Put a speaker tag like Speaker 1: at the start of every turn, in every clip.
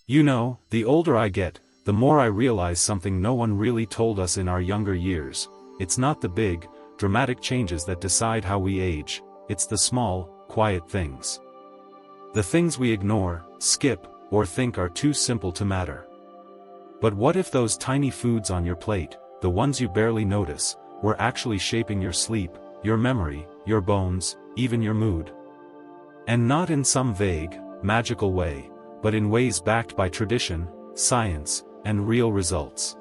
Speaker 1: You know, the older I get, the more I realize something no one really told us in our younger years. It's not the big, dramatic changes that decide how we age, it's the small, quiet things. The things we ignore, skip, or think are too simple to matter. But what if those tiny foods on your plate, the ones you barely notice, were actually shaping your sleep, your memory, your bones, even your mood? And not in some vague, magical way, but in ways backed by tradition, science, and real results.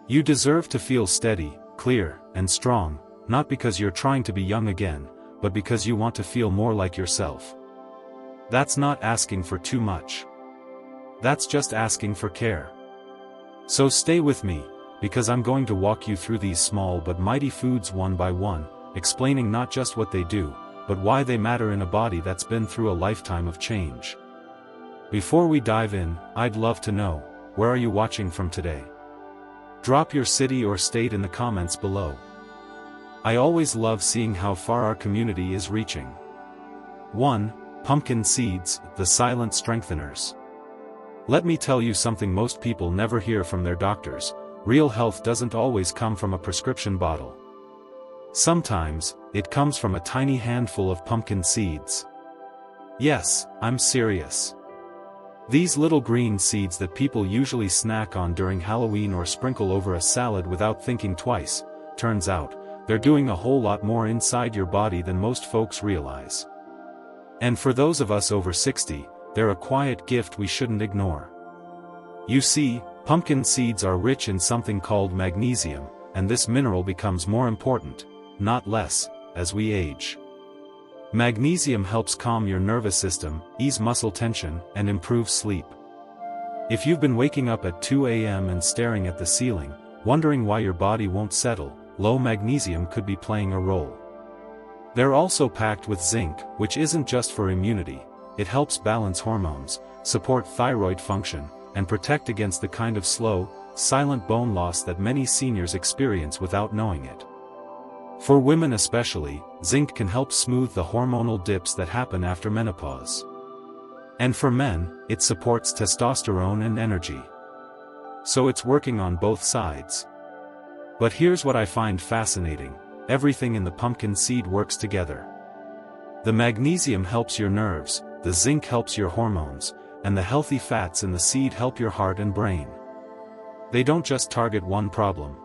Speaker 1: You deserve to feel steady, clear, and strong, not because you're trying to be young again, but because you want to feel more like yourself. That's not asking for too much. That's just asking for care. So stay with me, because I'm going to walk you through these small but mighty foods one by one, explaining not just what they do, but why they matter in a body that's been through a lifetime of change. Before we dive in, I'd love to know, where are you watching from today? Drop your city or state in the comments below. I always love seeing how far our community is reaching. 1. Pumpkin seeds, the silent strengtheners. Let me tell you something most people never hear from their doctors: real health doesn't always come from a prescription bottle. Sometimes, it comes from a tiny handful of pumpkin seeds. Yes, I'm serious. These little green seeds that people usually snack on during Halloween or sprinkle over a salad without thinking twice, turns out, they're doing a whole lot more inside your body than most folks realize. And for those of us over 60, they're a quiet gift we shouldn't ignore. You see, pumpkin seeds are rich in something called magnesium, and this mineral becomes more important, not less, as we age. Magnesium helps calm your nervous system, ease muscle tension, and improve sleep. If you've been waking up at 2 a.m. and staring at the ceiling, wondering why your body won't settle, low magnesium could be playing a role. They're also packed with zinc, which isn't just for immunity. It helps balance hormones, support thyroid function, and protect against the kind of slow, silent bone loss that many seniors experience without knowing it. For women especially, zinc can help smooth the hormonal dips that happen after menopause. And for men, it supports testosterone and energy. So it's working on both sides. But here's what I find fascinating: everything in the pumpkin seed works together. The magnesium helps your nerves, the zinc helps your hormones, and the healthy fats in the seed help your heart and brain. They don't just target one problem.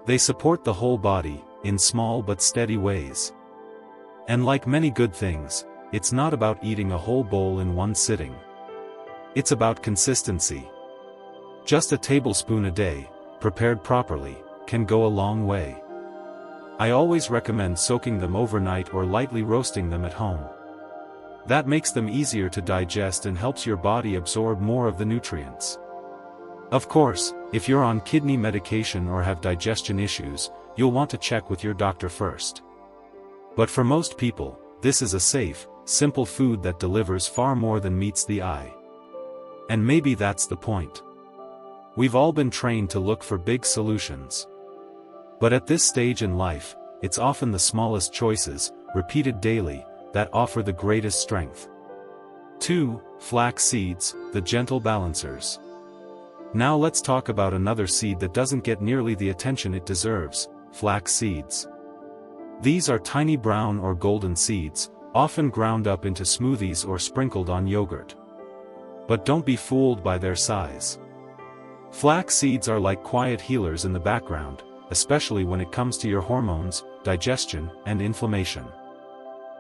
Speaker 1: They support the whole body, in small but steady ways. And like many good things, it's not about eating a whole bowl in one sitting. It's about consistency. Just a tablespoon a day, prepared properly, can go a long way. I always recommend soaking them overnight or lightly roasting them at home. That makes them easier to digest and helps your body absorb more of the nutrients. Of course, if you're on kidney medication or have digestion issues, you'll want to check with your doctor first. But for most people, this is a safe, simple food that delivers far more than meets the eye. And maybe that's the point. We've all been trained to look for big solutions. But at this stage in life, it's often the smallest choices, repeated daily, that offer the greatest strength. 2. Flax seeds, the gentle balancers. Now let's talk about another seed that doesn't get nearly the attention it deserves: flax seeds. These are tiny brown or golden seeds, often ground up into smoothies or sprinkled on yogurt. But don't be fooled by their size. Flax seeds are like quiet healers in the background, especially when it comes to your hormones, digestion, and inflammation.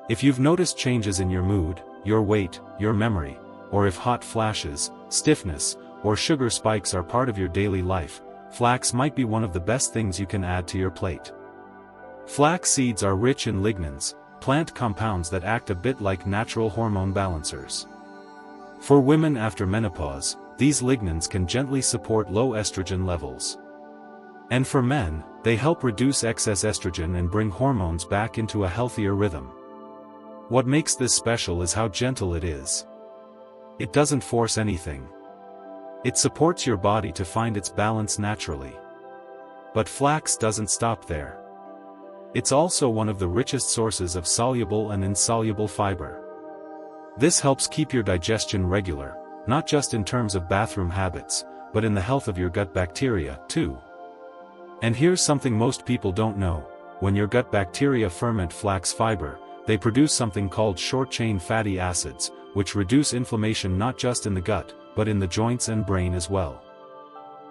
Speaker 1: If you've noticed changes in your mood, your weight, your memory, or if hot flashes, stiffness, or sugar spikes are part of your daily life, flax might be one of the best things you can add to your plate. Flax seeds are rich in lignans, plant compounds that act a bit like natural hormone balancers. For women after menopause, these lignans can gently support low estrogen levels. And for men, they help reduce excess estrogen and bring hormones back into a healthier rhythm. What makes this special is how gentle it is. It doesn't force anything. It supports your body to find its balance naturally. But flax doesn't stop there. It's also one of the richest sources of soluble and insoluble fiber. This helps keep your digestion regular, not just in terms of bathroom habits, but in the health of your gut bacteria, too. And here's something most people don't know: when your gut bacteria ferment flax fiber, they produce something called short-chain fatty acids, which reduce inflammation not just in the gut, but in the joints and brain as well.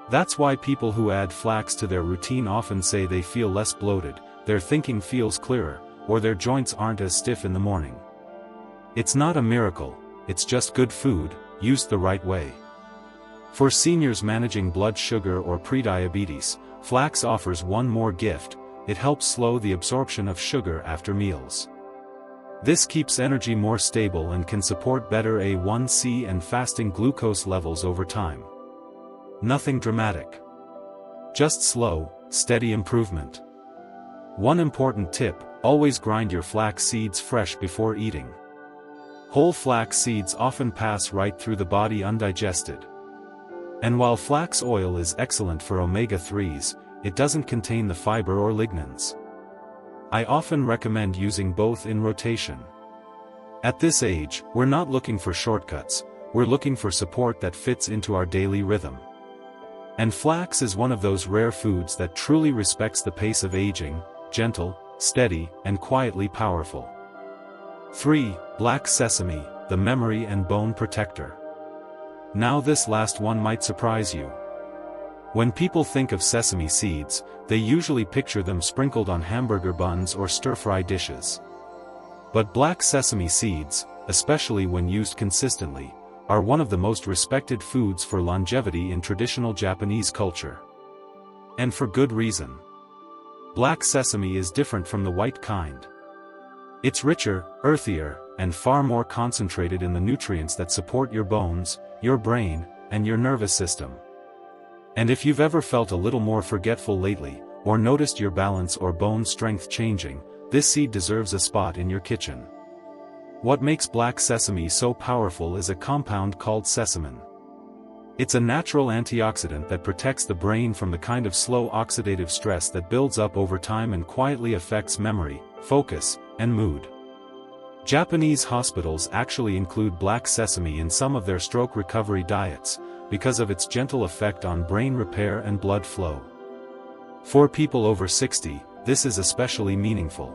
Speaker 1: That's why people who add flax to their routine often say they feel less bloated, their thinking feels clearer, or their joints aren't as stiff in the morning. It's not a miracle, it's just good food, used the right way. For seniors managing blood sugar or prediabetes, flax offers one more gift: it helps slow the absorption of sugar after meals. This keeps energy more stable and can support better A1C and fasting glucose levels over time. Nothing dramatic. Just slow, steady improvement. One important tip: always grind your flax seeds fresh before eating. Whole flax seeds often pass right through the body undigested. And while flax oil is excellent for omega-3s, it doesn't contain the fiber or lignans. I often recommend using both in rotation. At this age, we're not looking for shortcuts, we're looking for support that fits into our daily rhythm. And flax is one of those rare foods that truly respects the pace of aging: gentle, steady, and quietly powerful. 3. Black sesame, the memory and bone protector. Now this last one might surprise you. When people think of sesame seeds, they usually picture them sprinkled on hamburger buns or stir-fry dishes. But black sesame seeds, especially when used consistently, are one of the most respected foods for longevity in traditional Japanese culture. And for good reason. Black sesame is different from the white kind. It's richer, earthier, and far more concentrated in the nutrients that support your bones, your brain, and your nervous system. And if you've ever felt a little more forgetful lately, or noticed your balance or bone strength changing, this seed deserves a spot in your kitchen. What makes black sesame so powerful is a compound called sesamin. It's a natural antioxidant that protects the brain from the kind of slow oxidative stress that builds up over time and quietly affects memory, focus, and mood. Japanese hospitals actually include black sesame in some of their stroke recovery diets, because of its gentle effect on brain repair and blood flow. For people over 60, this is especially meaningful.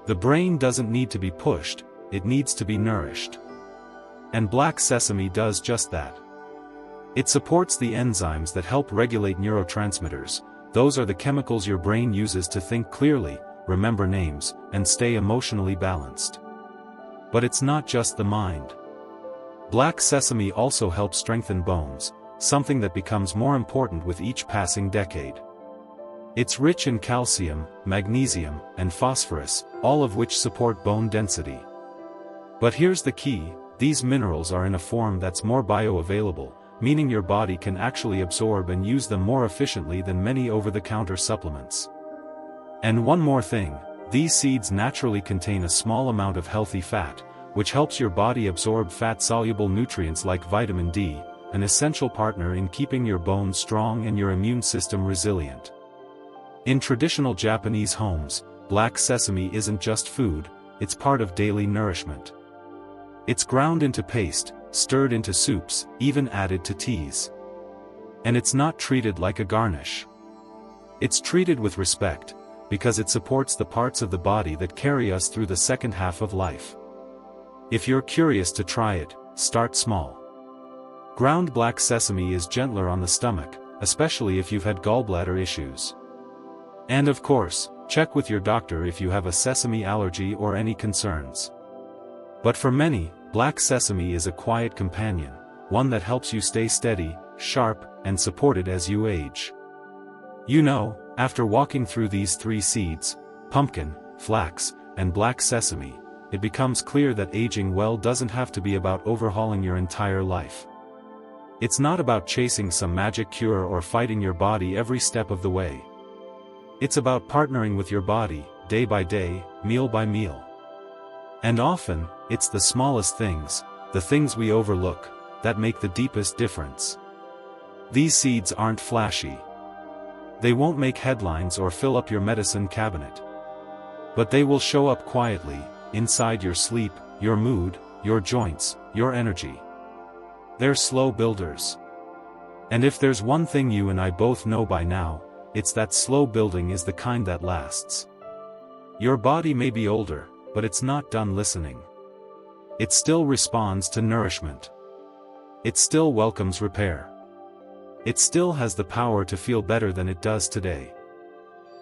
Speaker 1: The brain doesn't need to be pushed, it needs to be nourished. And black sesame does just that. It supports the enzymes that help regulate neurotransmitters. Those are the chemicals your brain uses to think clearly, remember names, and stay emotionally balanced. But it's not just the mind. Black sesame also helps strengthen bones, something that becomes more important with each passing decade. It's rich in calcium, magnesium, and phosphorus, all of which support bone density. But here's the key: these minerals are in a form that's more bioavailable, meaning your body can actually absorb and use them more efficiently than many over-the-counter supplements. And one more thing, these seeds naturally contain a small amount of healthy fat, which helps your body absorb fat-soluble nutrients like vitamin D, an essential partner in keeping your bones strong and your immune system resilient. In traditional Japanese homes, black sesame isn't just food, it's part of daily nourishment. It's ground into paste, stirred into soups, even added to teas. And it's not treated like a garnish. It's treated with respect, because it supports the parts of the body that carry us through the second half of life. If you're curious to try it, start small. Ground black sesame is gentler on the stomach, especially if you've had gallbladder issues. And of course, check with your doctor if you have a sesame allergy or any concerns. But for many, black sesame is a quiet companion, one that helps you stay steady, sharp, and supported as you age. You know, after walking through these 3 seeds, pumpkin, flax, and black sesame, it becomes clear that aging well doesn't have to be about overhauling your entire life. It's not about chasing some magic cure or fighting your body every step of the way. It's about partnering with your body, day by day, meal by meal. And often, it's the smallest things, the things we overlook, that make the deepest difference. These seeds aren't flashy. They won't make headlines or fill up your medicine cabinet. But they will show up quietly, inside your sleep, your mood, your joints, your energy. They're slow builders. And if there's one thing you and I both know by now, it's that slow building is the kind that lasts. Your body may be older, but it's not done listening. It still responds to nourishment. It still welcomes repair. It still has the power to feel better than it does today.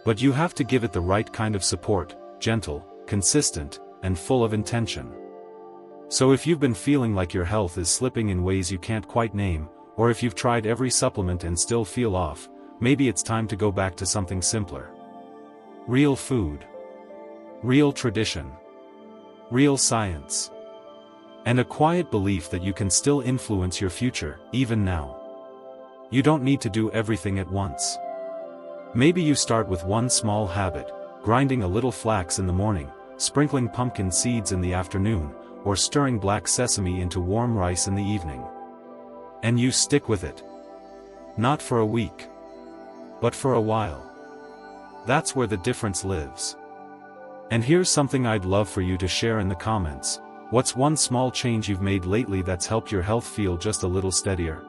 Speaker 1: But you have to give it the right kind of support, gentle, consistent, and full of intention. So if you've been feeling like your health is slipping in ways you can't quite name, or if you've tried every supplement and still feel off, maybe it's time to go back to something simpler. Real food. Real tradition. Real science. And a quiet belief that you can still influence your future, even now. You don't need to do everything at once. Maybe you start with one small habit, grinding a little flax in the morning, sprinkling pumpkin seeds in the afternoon, or stirring black sesame into warm rice in the evening. And you stick with it. Not for a week, but for a while. That's where the difference lives. And here's something I'd love for you to share in the comments. What's one small change you've made lately that's helped your health feel just a little steadier?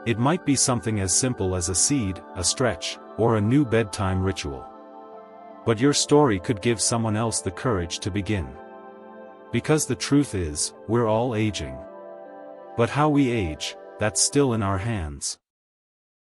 Speaker 1: It might be something as simple as a seed, a stretch, or a new bedtime ritual. But your story could give someone else the courage to begin. Because the truth is, we're all aging. But how we age, that's still in our hands.